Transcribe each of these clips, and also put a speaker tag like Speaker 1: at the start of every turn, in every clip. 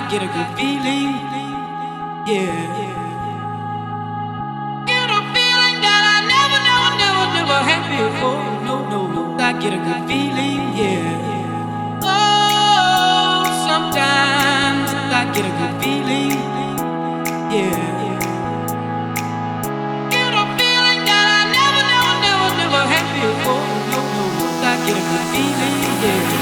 Speaker 1: get a good feeling, yeah. Get a feeling that I never had before. No, I get a good feeling, yeah. Oh, sometimes I get a good feeling, yeah. Get a feeling that I never had before. No, I get a good feeling, yeah.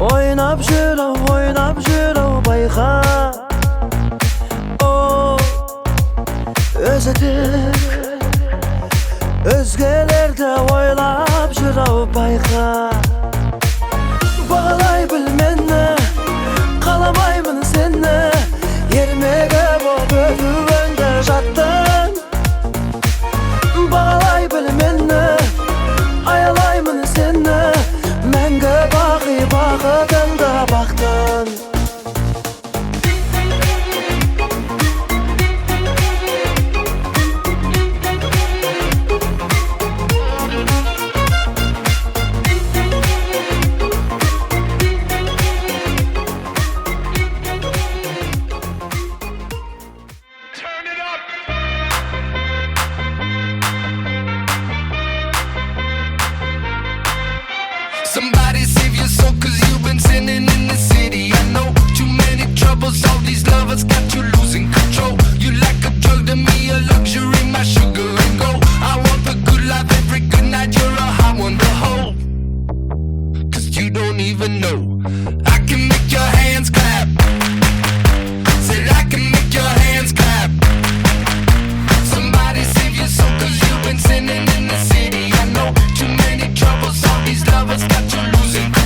Speaker 2: Oynab жүрөу байка. О, өзөтүк өзгелерди ойлап жүрөу байка. Багалай бил мени, каламаймын сени, эрмеге болуп өтүгөндө жаттың. Багалай бил мени, аялаймын сени, мәңгі бақи бақытыңда бақтың.
Speaker 3: Somebody save your soul, cause you've been sinning in the city. I know too many troubles, all these lovers got you losing control. You like a drug to me, a luxury, my sugar and gold. I want the good life every good night, you're a hot one to hold. Cause you don't even know, I can make your hands clap. Said I can make your hands clap. Somebody save your soul, cause you've been sinning in the city. I know too many troubles, all these lovers got you losing control.